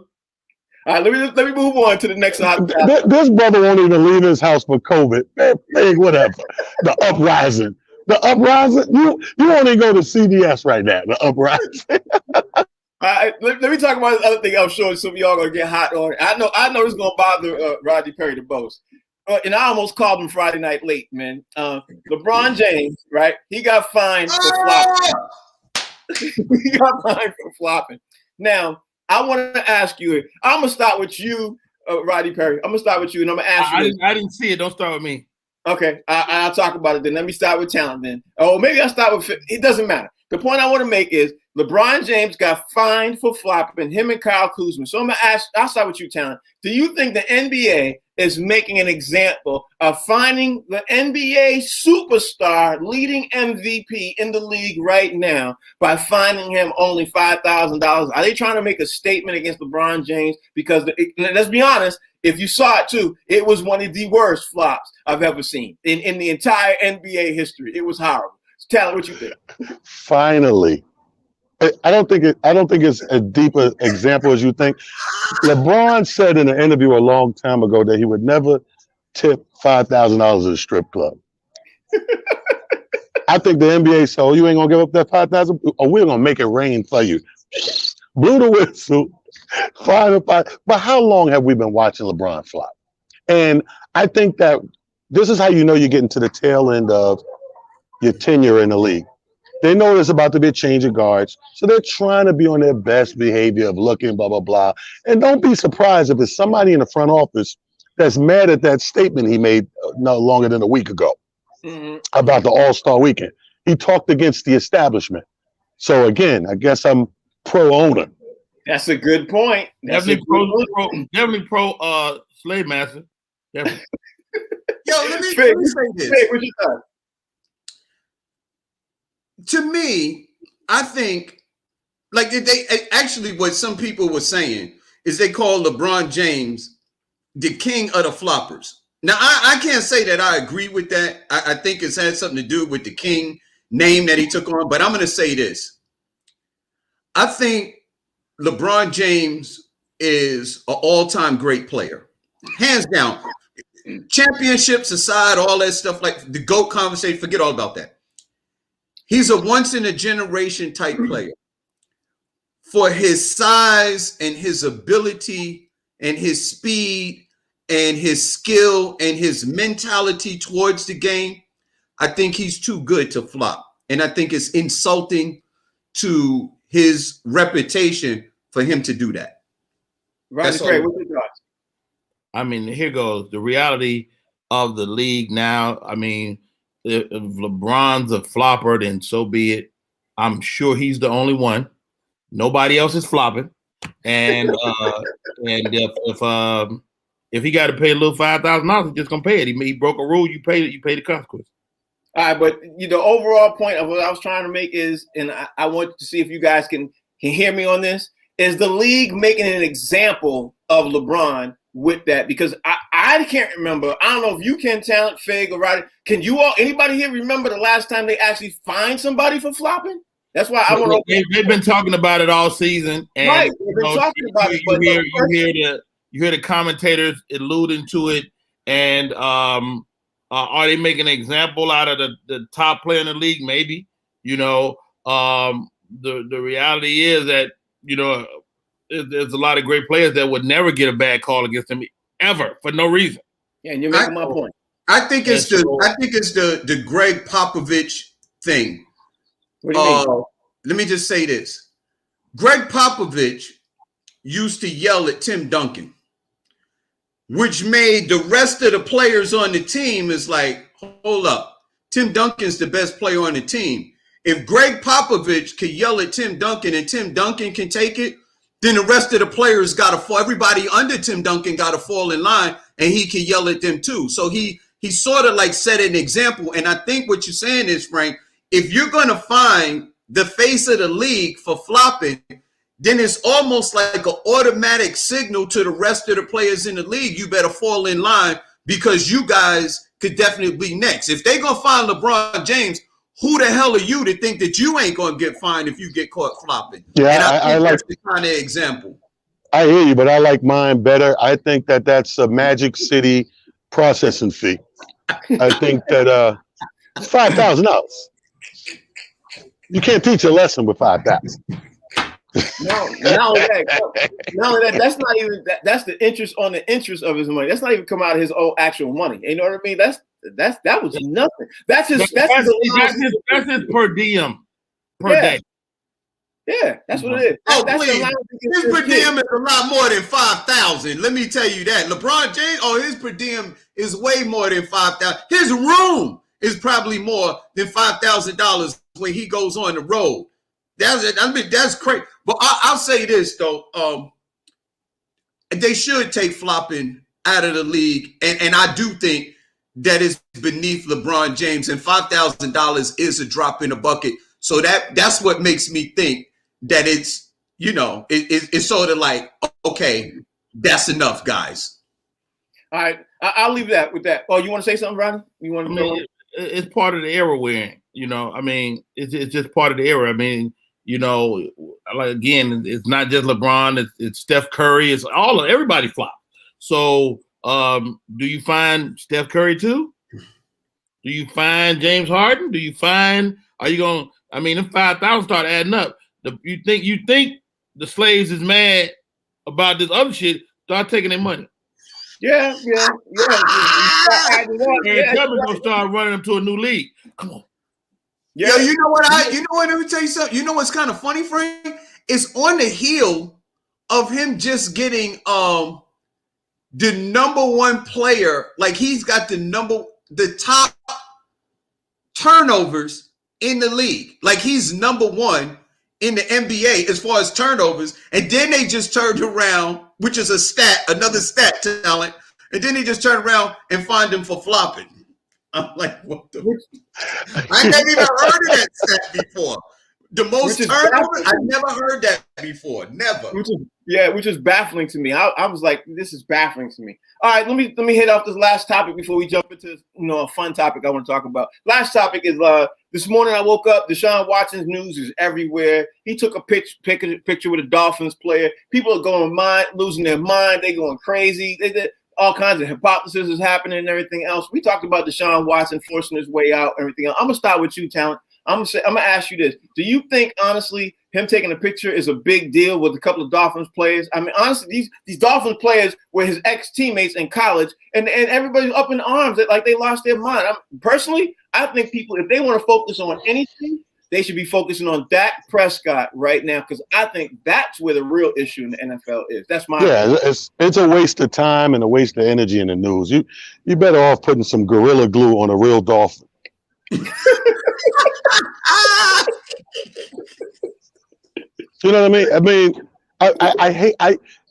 All right, let me move on to the next hot topic. This brother won't even leave his house for COVID. Man, whatever. The uprising. The uprising. You won't even go to CVS right now. The uprising. All right, let me talk about this other thing. I'm sure some of y'all gonna get hot on. I know this is gonna bother Rodney Perry the most. And I almost called him Friday night late, man. LeBron James, right? He got fined for flopping. He got fined for flopping. Now, I want to ask you. I'm gonna start with you, Rodney Perry. I'm gonna start with you, and I'm gonna ask you. I didn't see it. Don't start with me. Okay, I'll talk about it then. Let me start with talent then. Oh, maybe I'll start with. It doesn't matter. The point I want to make is LeBron James got fined for flopping. Him and Kyle Kuzma. So I'm gonna ask. I'll start with you, talent. Do you think the NBA is making an example of finding the NBA superstar, leading MVP in the league right now by finding him only $5,000? Are they trying to make a statement against LeBron James? Because let's be honest, if you saw it too, it was one of the worst flops I've ever seen in the entire NBA history. It was horrible. Tyler, what you think? Finally. I don't think it's as deep an example as you think. LeBron said in an interview a long time ago that he would never tip $5,000 at a strip club. I think the NBA said, "Oh, you ain't gonna give up that $5,000? Oh, we're gonna make it rain for you." Blew the whistle. 5 and 5. But how long have we been watching LeBron flop? And I think that this is how you know you're getting to the tail end of your tenure in the league. They know there's about to be a change of guards, so they're trying to be on their best behavior of looking, blah, blah, blah. And don't be surprised if it's somebody in the front office that's mad at that statement he made no longer than a week ago about the All-Star weekend. He talked against the establishment. So, again, I guess I'm pro-owner. That's a good point. Definitely pro slave master. Definitely. Yo, let me say this. What you thought? To me, I think, like they actually what some people were saying is they call LeBron James the king of the floppers. Now, I can't say that I agree with that. I think it's had something to do with the king name that he took on. But I'm going to say this. I think LeBron James is an all-time great player. Hands down. Championships aside, all that stuff, like the GOAT conversation, forget all about that. He's a once-in-a-generation type player. For his size and his ability and his speed and his skill and his mentality towards the game, I think he's too good to flop. And I think it's insulting to his reputation for him to do that. Right, great. What's your thoughts? I mean, here goes the reality of the league now. I mean, if LeBron's a flopper, then so be it. I'm sure he's the only one. Nobody else is flopping. and if he got to pay a little $5,000, he's just gonna pay it. He broke a rule. You pay the consequence. All right, but the overall point of what I was trying to make is, and I want to see if you guys can hear me on this, is the league making an example of LeBron with that? Because I can't remember. I don't know if you can, Talent, Fig, or Roddy. Can you all, anybody here remember the last time they actually fined somebody for flopping? That's why I want to. They've been talking about it all season, and right. They've been talking about it. But you hear the commentators alluding to it, and are they making an example out of the top player in the league? Maybe. The reality is that there's a lot of great players that would never get a bad call against them ever for no reason. Yeah, and you're making my point. I think it's the Greg Popovich thing. What do you mean? Let me just say this. Greg Popovich used to yell at Tim Duncan, which made the rest of the players on the team is like, hold up. Tim Duncan's the best player on the team. If Greg Popovich can yell at Tim Duncan and Tim Duncan can take it, then the rest of the players got to fall. Everybody under Tim Duncan got to fall in line, and he can yell at them too. So he sort of like set an example. And I think what you're saying is, Frank, if you're going to find the face of the league for flopping, then it's almost like an automatic signal to the rest of the players in the league. You better fall in line because you guys could definitely be next. If they're going to find LeBron James, who the hell are you to think that you ain't going to get fined if you get caught flopping? Yeah, and I like that's the kind of example. I hear you, but I like mine better. I think that's a Magic City processing fee. I think that it's $5,000. You can't teach a lesson with $5,000. No, that's not even that's the interest on the interest of his money. That's not even come out of his own actual money. You know what I mean? That was nothing. That's his per diem per day. Yeah, that's what it is. Please. His per diem is a lot more than 5,000. Let me tell you that. LeBron James, his per diem is way more than 5,000. His room is probably more than $5,000 when he goes on the road. That's crazy. But I'll say this though, they should take flopping out of the league, and I do think that is beneath LeBron James, and $5,000 is a drop in the bucket. So that's what makes me think that it's it's sort of like, okay, that's enough, guys. All right, I'll leave that with that. Oh, you want to say something, Ronnie? You want to? It's part of the era we're in. It's just part of the era. I mean, like again, it's not just LeBron. It's Steph Curry. It's everybody flop. So, do you find Steph Curry too? Do you find James Harden? Are you going? I mean, if 5,000 start adding up, you think the slaves is mad about this other shit? Start taking their money. Yeah. Gonna start running them to a new league. Come on. Yeah, you know what? Let me tell you something. You know what's kind of funny, Frank? It's on the heel of him just getting the number one player. Like he's got the top turnovers in the league. Like he's number one in the NBA as far as turnovers. And then they just turned around, which is another stat talent. And then they just turned around and find him for flopping. I'm like, what the? I never even heard of that stat before. The most turnovers, I never heard that before. Never. Which is baffling to me. I was like, this is baffling to me. All right, let me hit off this last topic before we jump into a fun topic I want to talk about. Last topic is this morning I woke up. Deshaun Watson's news is everywhere. He took a picture with a Dolphins player. People are losing their mind. They're going crazy. All kinds of hypothesis is happening and everything else. We talked about Deshaun Watson forcing his way out, everything else. I'm gonna start with you, Talent. I'm gonna ask you this: do you think, honestly, him taking a picture is a big deal with a couple of Dolphins players? I mean, honestly, these Dolphins players were his ex-teammates in college, and everybody's up in arms that like they lost their mind. Personally, I think people, if they want to focus on anything, they should be focusing on Dak Prescott right now, because I think that's where the real issue in the NFL is. That's my opinion. It's a waste of time and a waste of energy in the news. You better off putting some Gorilla Glue on a real dolphin. You know what I mean? I hate.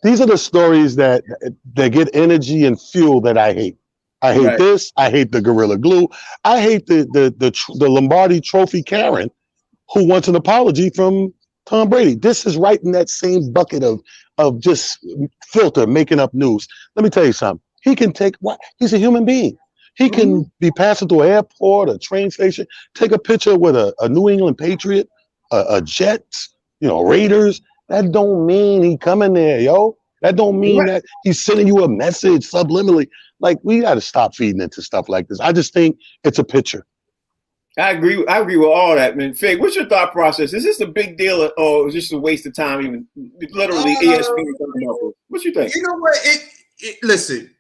These are the stories that get energy and fuel that I hate. I hate this. I hate the Gorilla Glue. I hate the Lombardi Trophy Karen, who wants an apology from Tom Brady. This is right in that same bucket of just filter, making up news. Let me tell you something. He can take what? He's a human being. He can be passing through an airport, a train station, take a picture with a New England Patriot, a Jets, Raiders. That don't mean he coming there, yo. That don't mean that he's sending you a message subliminally. Like, we got to stop feeding into stuff like this. I just think it's a picture. I agree with all that, man. Fig, what's your thought process? Is this a big deal, or is this a waste of time? Even literally, ESPN. What you think? You know what? Listen.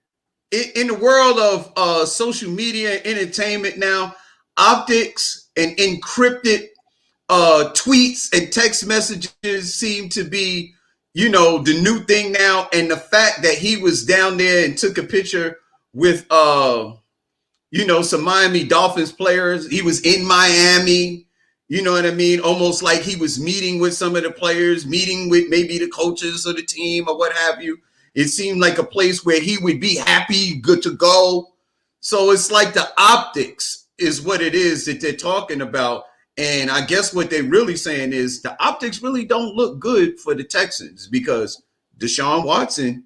In the world of social media and entertainment now, optics and encrypted tweets and text messages seem to be, the new thing now. And the fact that he was down there and took a picture with, some Miami Dolphins players. He was in Miami, you know what I mean? Almost like he was meeting with some of the players, meeting with maybe the coaches of the team or what have you. It seemed like a place where he would be happy, good to go. So it's like the optics is what it is that they're talking about. And I guess what they're really saying is the optics really don't look good for the Texans because Deshaun Watson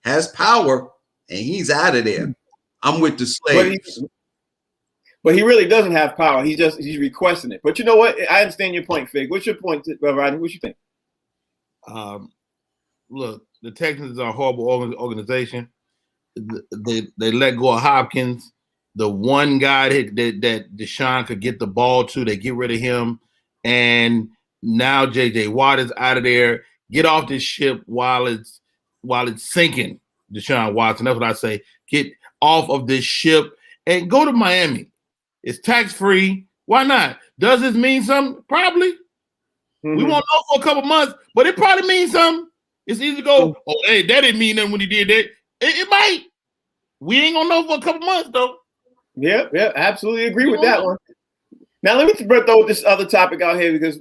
has power and he's out of there. I'm with the slaves. But he really doesn't have power. He's requesting it. But you know what? I understand your point, Fig. What's your point, Rodney? What you think? Look, the Texans are a horrible organization. They let go of Hopkins. The one guy that Deshaun could get the ball to, they get rid of him. And now J.J. Watt is out of there. Get off this ship while it's sinking, Deshaun Watson. That's what I say. Get off of this ship and go to Miami. It's tax-free. Why not? Does this mean something? Probably. We won't know for a couple months, but it probably means something. It's easy to go, hey, that didn't mean nothing when he did that. It might. We ain't gonna know for a couple months though. Yeah, absolutely agree with that one. Now let me throw this other topic out here because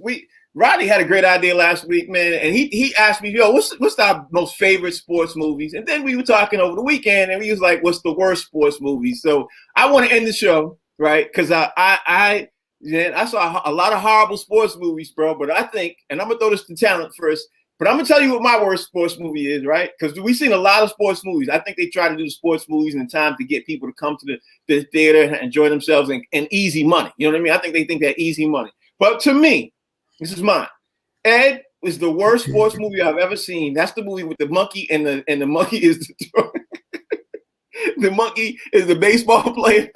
Rodney had a great idea last week, man, and he asked me, what's our most favorite sports movies? And then we were talking over the weekend, and he was like, what's the worst sports movies? So I want to end the show, right? Because I saw a lot of horrible sports movies, bro. But I think, and I'm gonna throw this to Talent first. But I'm going to tell you what my worst sports movie is, right? Because we've seen a lot of sports movies. I think they try to do the sports movies in time to get people to come to the theater and enjoy themselves and easy money. You know what I mean? I think they think that easy money. But to me, this is mine. Ed is the worst sports movie I've ever seen. That's the movie with the monkey and the monkey is the monkey is the baseball player.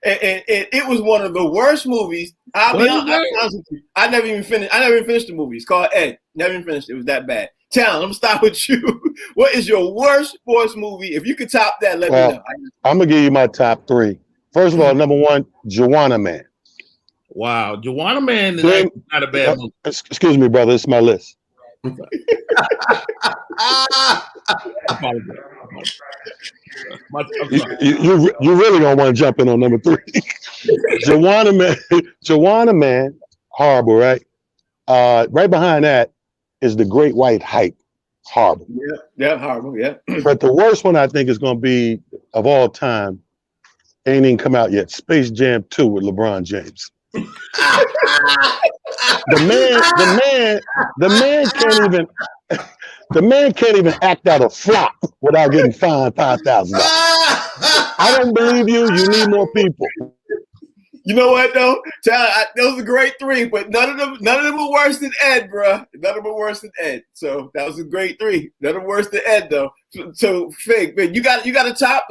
and it was one of the worst movies. I'll be honest with you. I never even finished the movie. It's called Ed. Never even finished it. It was that bad. Talon, I'm gonna start with you. What is your worst sports movie? If you could top that, let me know. I'm gonna give you my top three. First of all, number one, Juwanna Mann. Wow, Juwanna Mann is not a bad movie. Excuse me, brother. It's my list. You really gonna want to jump in on number three. Juwanna Mann, horrible, right? Right behind that is The Great White Hype, horrible. Yeah, horrible, yeah. But the worst one I think is gonna be of all time, ain't even come out yet. Space Jam 2 with LeBron James. The man can't even act out a flop without getting fined $5,000. I don't believe you. You need more people. You know what though? Those are great three, but none of them were worse than Ed, bro. None of them were worse than Ed. So that was a great three. None of them worse than Ed though. So Fig, man, you got a top.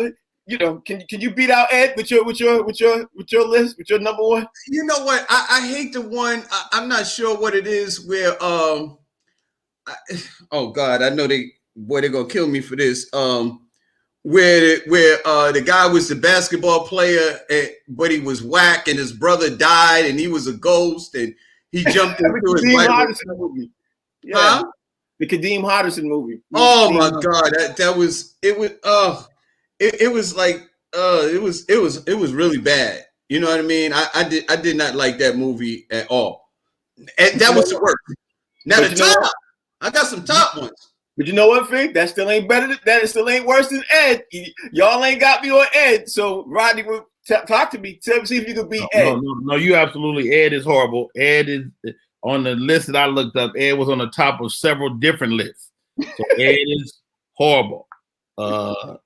Can you beat out Ed with your list, with your number one? You know what? I hate the one. I'm not sure what it is. Where oh God, I know they're gonna kill me for this. Where the guy was the basketball player, but he was whack, and his brother died, and he was a ghost, and he jumped into his wife. Yeah. Huh? The Kadeem Hardison movie. Oh my God, that was it was it was like it was really bad. You know what I mean? I did not like that movie at all. And that was the worst. Now the top. I got some top ones. But you know what, Fig? That still ain't better. That still ain't worse than Ed. Y'all ain't got me on Ed. So Rodney will talk to me. Tell me, see if you can beat Ed. No, you absolutely. Ed is horrible. Ed is on the list that I looked up. Ed was on the top of several different lists. So Ed is horrible.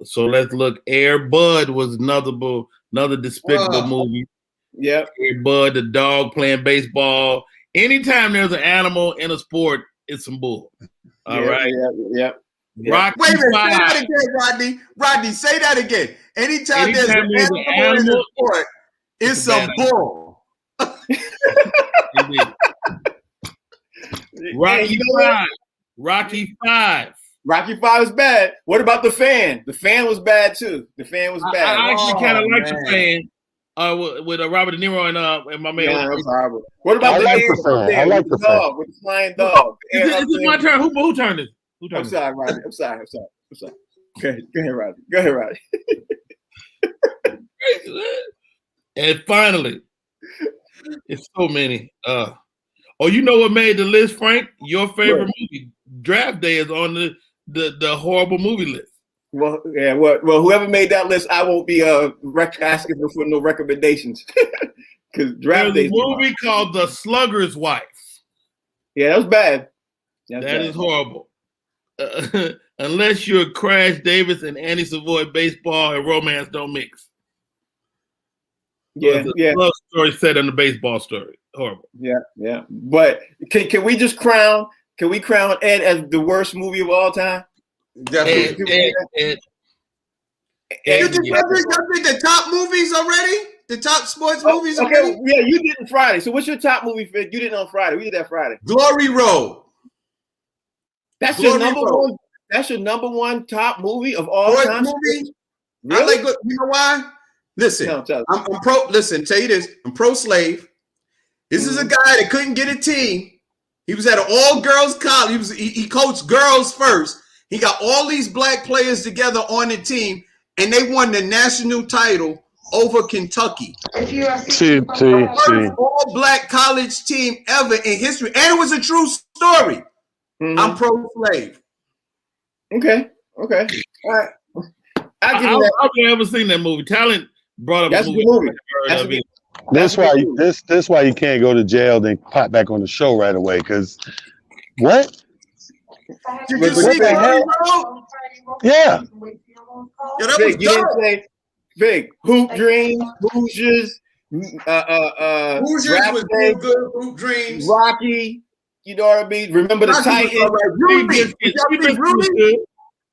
So let's look. Air Bud was another despicable movie. Yep. Air Bud, the dog playing baseball. Anytime there's an animal in a sport, it's some bull. All right. Yeah. Rocky Wait a minute, Five. say that again, Rodney. Rodney, say that again. Anytime there's an animal in the sport, it's some bull. Rocky Five. Rocky Five. Rocky Five is bad. What about the fan? The fan was bad too. The fan was bad. I actually kind of like the fan. With Robert De Niro and my man. Yeah, that was horrible. What about I like the fan. I like the dog with the flying dog? Is this my turn? Who turned it? I'm sorry, Rodney. I'm sorry. Go ahead, Rodney. And finally, it's so many. You know what made the list, Frank? Your favorite movie, Draft Day, is on the horrible movie list. Well, yeah. Well, whoever made that list, I won't be asking for no recommendations because Draft Day. There's a movie called The Slugger's Wife. Yeah, that was bad. That is horrible. Unless you're Crash Davis and Andy Savoy, baseball and romance don't mix. Yeah. Love story set in the baseball story. Horrible. Yeah. But can we just crown Ed as the worst movie of all time? Definitely. Ed, You did the top movies already? The top sports movies already? Yeah, you did it Friday. So what's your top movie, Fid? You did it on Friday. We did that Friday. Glory Road. That's your number one. That's your number one top movie of all time. Movie? Really? You know why? Listen, Tell I'm pro. Listen, tell you this. I'm pro-slave. This is a guy that couldn't get a team. He was at an all-girls college. He coached girls first. He got all these black players together on the team, and they won the national title over Kentucky. First all-black college team ever in history, and it was a true story. Mm-hmm. I'm pro-slave. Okay. All right. I've never seen that movie. Talent brought up That's a movie. That's why you can't go to jail then pop back on the show right away. Because what? Did you see that? Yeah. Big, you didn't say Big. Hoop Dreams, Hoosiers, Hoosiers was good. Hoop Dreams, Rocky. You know what I mean? Remember the Titans.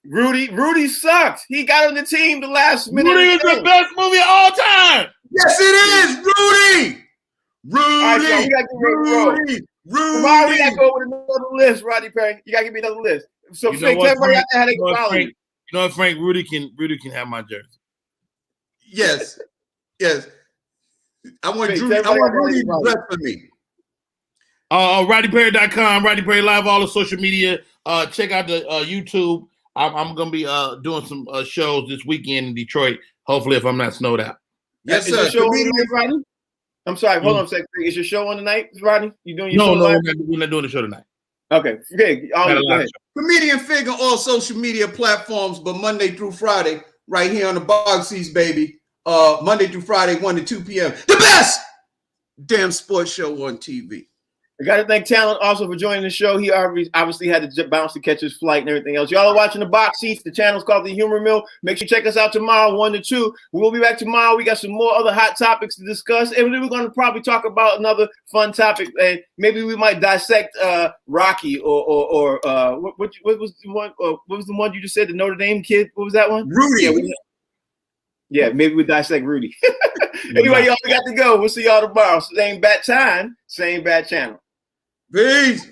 Rudy sucked. He got on the team the last minute. Rudy is the best movie of all time. Yes, it is. Rudy. Right, we gotta go with another list, Rodney Perry. You gotta give me another list. So tell everybody out there how they can follow you. You know what, Frank? Rudy can have my jersey. Yes. I want Rudy to dress for me. RodneyPerry.com, Rodney Perry Live, all the social media. Check out the YouTube. I'm gonna be doing some shows this weekend in Detroit. Hopefully, if I'm not snowed out. Yes, sir. Is your show on tonight, Rodney? I'm sorry. Hold on a second. Is your show on tonight, Rodney? You doing your show live? No, we're not doing the show tonight. Okay. Go ahead. Comedian Fig on all social media platforms, but Monday through Friday, right here on the Bog Seats, baby. Monday through Friday, 1 to 2 p.m. The best damn sports show on TV. I got to thank Talent also for joining the show. He obviously had to bounce to catch his flight and everything else. Y'all are watching the Box Seats. The channel's called The Humor Mill. Make sure you check us out tomorrow, 1 to 2. We'll be back tomorrow. We got some more other hot topics to discuss. And we're going to probably talk about another fun topic. And maybe we might dissect Rocky or what was the one? What was the one you just said? The Notre Dame kid? What was that one? Rudy. Yeah, maybe we dissect Rudy. Anyway, y'all got to go. We'll see y'all tomorrow. Same bat time, same bat channel. Peace.